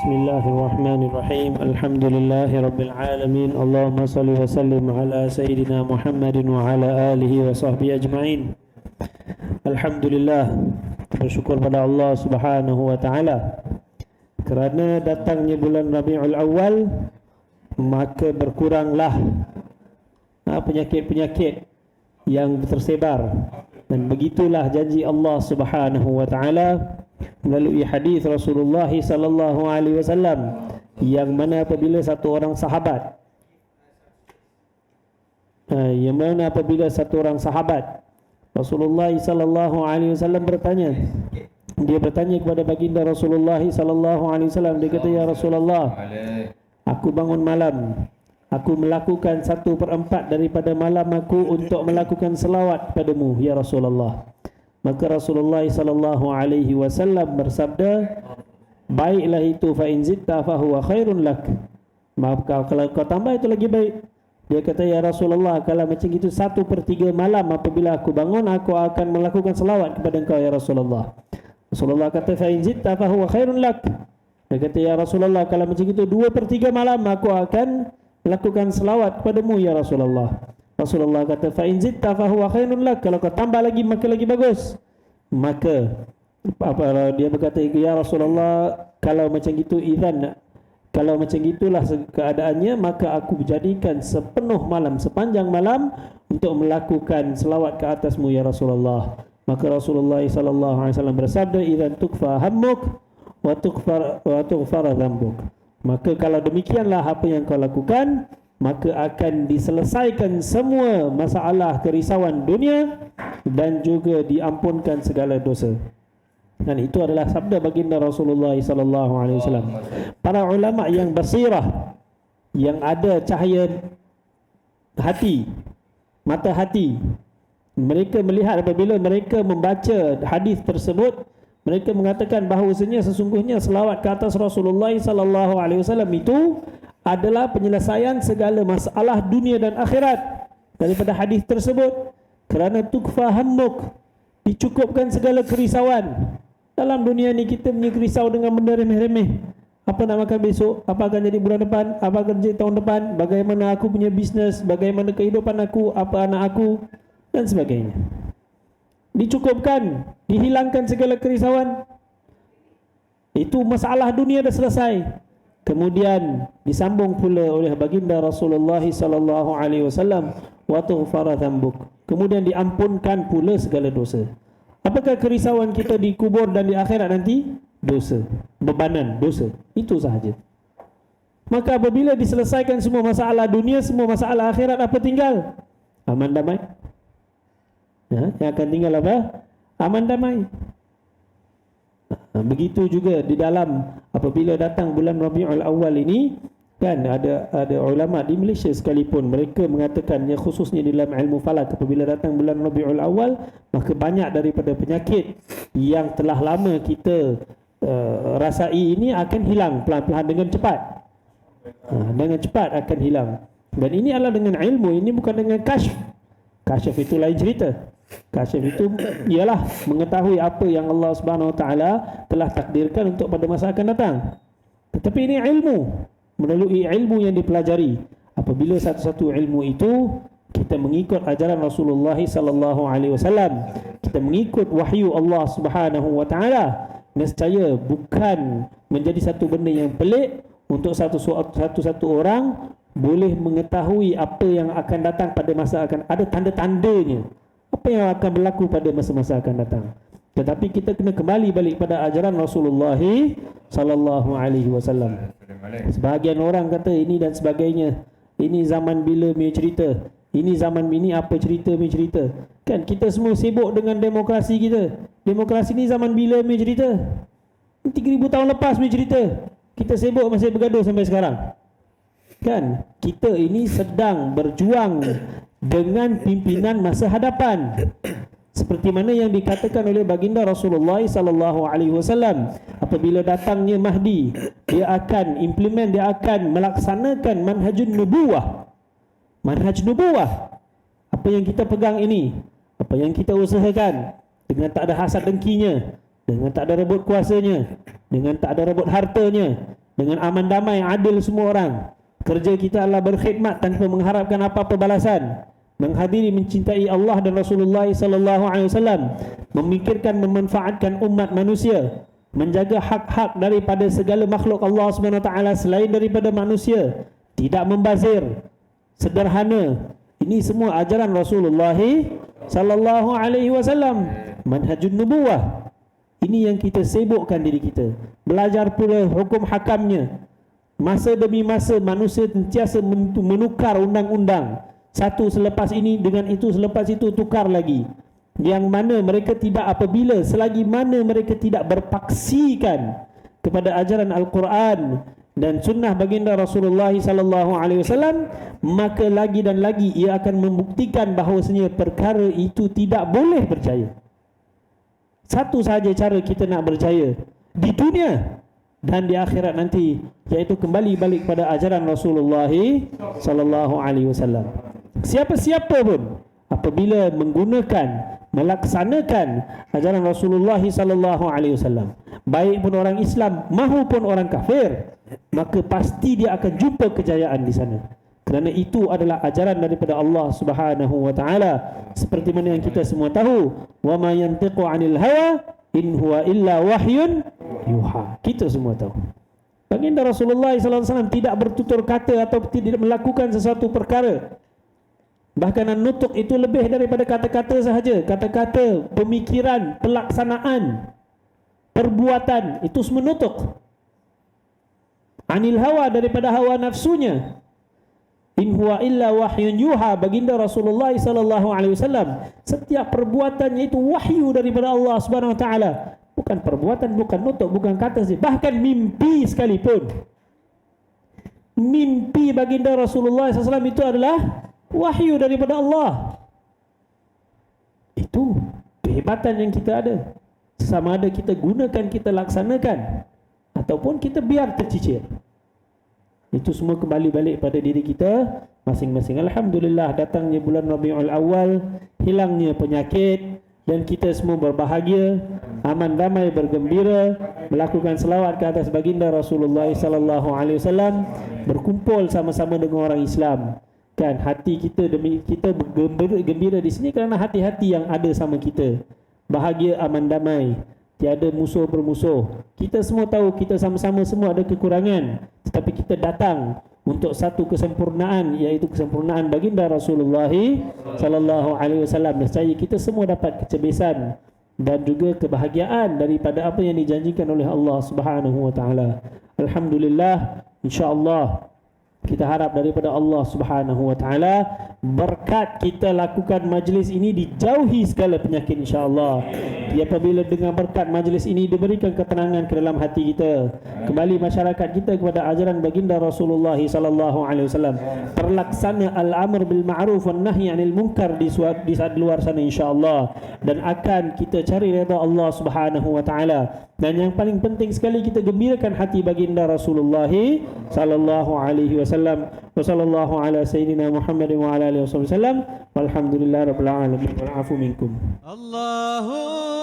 Bismillahirrahmanirrahim. Alhamdulillahirabbil alamin. Allahumma shalli wa sallim ala sayyidina Muhammadin wa ala alihi wa sahbihi ajma'in. Alhamdulillah, bersyukur pada Allah Subhanahu wa taala kerana datangnya bulan Rabiul Awal, maka berkuranglah penyakit-penyakit yang tersebar. Dan begitulah janji Allah Subhanahu wa taala melalui hadis Rasulullah sallallahu alaihi wasallam, yang mana apabila satu orang sahabat Rasulullah sallallahu alaihi wasallam bertanya, dia bertanya kepada baginda Rasulullah sallallahu alaihi wasallam, dia kata, ya Rasulullah, aku bangun malam, aku melakukan 1/4 daripada malam aku untuk melakukan selawat padamu ya Rasulullah. Maka Rasulullah sallallahu alaihi wasallam bersabda, baiklah itu, fa in zitta fa huwa khairun lak. Maka kalau kau tambah itu lagi baik. Dia kata, ya Rasulullah, kalau macam itu 1/3 malam apabila aku bangun, aku akan melakukan selawat kepada engkau ya Rasulullah. Rasulullah kata, fa in zitta fa huwa khairun lak. Dia kata, ya Rasulullah, kalau macam itu 2/3 malam aku akan melakukan selawat kepadamu ya Rasulullah. Rasulullah kata, fa in zitta fa huwa khairun lak. Kalau kau tambah lagi maka lagi bagus. Maka dia berkata, ya Rasulullah, kalau macam gitu kalau macam itulah keadaannya, maka aku jadikan sepanjang malam untuk melakukan selawat ke atasmu ya Rasulullah. Maka Rasulullah sallallahu alaihi wasallam bersabda, idzan tukfa hammuk wa tughfar dzambuk. Maka kalau demikianlah apa yang kau lakukan, maka akan diselesaikan semua masalah kerisauan dunia dan juga diampunkan segala dosa. Dan itu adalah sabda baginda Rasulullah sallallahu alaihi wasallam. Para ulama yang basirah, yang ada cahaya hati, mata hati, mereka melihat apabila mereka membaca hadis tersebut, mereka mengatakan bahawasanya sesungguhnya selawat ke atas Rasulullah sallallahu alaihi wasallam itu adalah penyelesaian segala masalah dunia dan akhirat. Daripada hadis tersebut, kerana tukfa hammuk, dicukupkan segala kerisauan. Dalam dunia ni kita punya risau dengan benda remeh-remeh. Apa nak makan besok, apa akan jadi bulan depan, apa akan jadi tahun depan, bagaimana aku punya bisnes, bagaimana kehidupan aku, apa anak aku dan sebagainya. Dicukupkan, dihilangkan segala kerisauan. Itu masalah dunia dah selesai. Kemudian disambung pula oleh baginda Rasulullah sallallahu alaihi wasallam, wa tughfara dzambuk. Kemudian diampunkan pula segala dosa. Apakah kerisauan kita di kubur dan di akhirat nanti? Dosa, bebanan dosa. Itu sahaja. Maka apabila diselesaikan semua masalah dunia, semua masalah akhirat, apa tinggal? Aman damai. Yang akan tinggal apa? Aman damai. Begitu juga di dalam apabila datang bulan Rabiul Awal ini, kan ada ulama di Malaysia sekalipun mereka mengatakan, yang khususnya di dalam ilmu falak, apabila datang bulan Rabiul Awal, maka banyak daripada penyakit yang telah lama kita rasai ini akan hilang pelan-pelan dengan cepat. Dengan cepat akan hilang. Dan ini adalah dengan ilmu, ini bukan dengan kasyf. Kasyf itu lain cerita. Kasyf itu ialah mengetahui apa yang Allah Subhanahu Wa Taala telah takdirkan untuk pada masa akan datang. Tetapi ini ilmu, melalui ilmu yang dipelajari. Apabila satu-satu ilmu itu kita mengikut ajaran Rasulullah sallallahu alaihi wasallam, kita mengikut wahyu Allah Subhanahu Wa Taala, nescaya bukan menjadi satu benda yang pelik untuk satu orang boleh mengetahui apa yang akan datang pada masa akan ada, tanda-tandanya apa yang akan berlaku pada masa-masa akan datang. Tetapi kita kena kembali balik pada ajaran Rasulullah sallallahu alaihi wasallam. Sebahagian orang kata ini dan sebagainya, ini zaman bila punya cerita, ini zaman ini apa cerita punya cerita. Kan kita semua sibuk dengan demokrasi kita. Demokrasi ni zaman bila punya cerita? 3000 tahun lepas punya cerita. Kita sibuk masih bergaduh sampai sekarang. Kan kita ini sedang berjuang dengan pimpinan masa hadapan, seperti mana yang dikatakan oleh baginda Rasulullah sallallahu alaihi wasallam, apabila datangnya Mahdi, dia akan implement, dia akan melaksanakan manhajun nubuwah. Manhaj nubuwah, apa yang kita pegang ini, apa yang kita usahakan, dengan tak ada hasad dengkinya, dengan tak ada rebut kuasanya, dengan tak ada rebut hartanya, dengan aman damai, adil semua orang. Kerja kita adalah berkhidmat tanpa mengharapkan apa-apa balasan, menghadiri, mencintai Allah dan Rasulullah sallallahu alaihi wasallam, memikirkan, memanfaatkan umat manusia, menjaga hak-hak daripada segala makhluk Allah Subhanahu wa taala selain daripada manusia, tidak membazir, sederhana. Ini semua ajaran Rasulullah sallallahu alaihi wasallam, manhajun nubuwah. Ini yang kita sibukkan diri kita. Belajar pula hukum hakamnya. Masa demi masa manusia sentiasa menukar undang-undang. Satu selepas ini dengan itu, selepas itu tukar lagi. Yang mana mereka tidak, apabila selagi mana mereka tidak berpaksikan kepada ajaran Al-Quran dan sunnah baginda Rasulullah sallallahu alaihi wasallam, maka lagi dan lagi ia akan membuktikan bahawasanya perkara itu tidak boleh percaya. Satu sahaja cara kita nak berjaya di dunia dan di akhirat nanti, iaitu kembali balik pada ajaran Rasulullah sallallahu alaihi wasallam. Siapa-siapa pun apabila menggunakan, melaksanakan ajaran Rasulullah sallallahu alaihi wasallam, baik pun orang Islam maupun orang kafir, maka pasti dia akan jumpa kejayaan di sana. Kerana itu adalah ajaran daripada Allah Subhanahu wa taala. Seperti mana yang kita semua tahu, wa ma yantiqu 'anil hawa in huwa illa wahyun yuha. Kita semua tahu. Baginda Rasulullah sallallahu alaihi wasallam tidak bertutur kata atau tidak melakukan sesuatu perkara. Bahkan nutuk itu lebih daripada kata-kata sahaja. Kata-kata, pemikiran, pelaksanaan, perbuatan, itu semua nutuk. Anil hawa, daripada hawa nafsunya. In huwa illa wahyun yuha. Baginda Rasulullah sallallahu alaihi wasallam, setiap perbuatannya itu wahyu daripada Allah Subhanahu wa taala. Bukan perbuatan, bukan nutuk, bukan kata saja. Bahkan mimpi sekalipun. Mimpi baginda Rasulullah SAW itu adalah wahyu daripada Allah. Itu kehebatan yang kita ada. Sama ada kita gunakan, kita laksanakan, ataupun kita biar tercicir. Itu semua kembali balik pada diri kita masing-masing. Alhamdulillah, datangnya bulan Rabiul Awal, hilangnya penyakit, dan kita semua berbahagia, aman damai, bergembira, melakukan selawat ke atas baginda Rasulullah sallallahu alaihi wasallam, berkumpul sama-sama dengan orang Islam. Kan hati kita demi kita bergembira di sini kerana hati-hati yang ada sama kita. Bahagia, aman damai, tiada musuh bermusuh. Kita semua tahu kita sama-sama semua ada kekurangan, tetapi kita datang untuk satu kesempurnaan, iaitu kesempurnaan baginda Rasulullah sallallahu alaihi wasallam. Nescaya kita semua dapat kecebisan dan juga kebahagiaan daripada apa yang dijanjikan oleh Allah Subhanahu wa taala. Alhamdulillah, insya-Allah kita harap daripada Allah Subhanahu wa taala berkat kita lakukan majlis ini dijauhi segala penyakit, insya-Allah. Apabila dengan berkat majlis ini diberikan ketenangan ke dalam hati kita, kembali masyarakat kita kepada ajaran baginda Rasulullah sallallahu alaihi wasallam, terlaksana al-amr bil ma'ruf wan nahy 'anil munkar di saat luar sana, insya-Allah, dan akan kita cari redha Allah Subhanahu wa taala. Dan yang paling penting sekali, kita gembirakan hati baginda Rasulullah sallallahu alaihi wasallam. Wa sallallahu ala sayyidina Muhammad wa ala alihi wasallam. Walhamdulillahirabbil alamin. Wal afu minkum. Allahu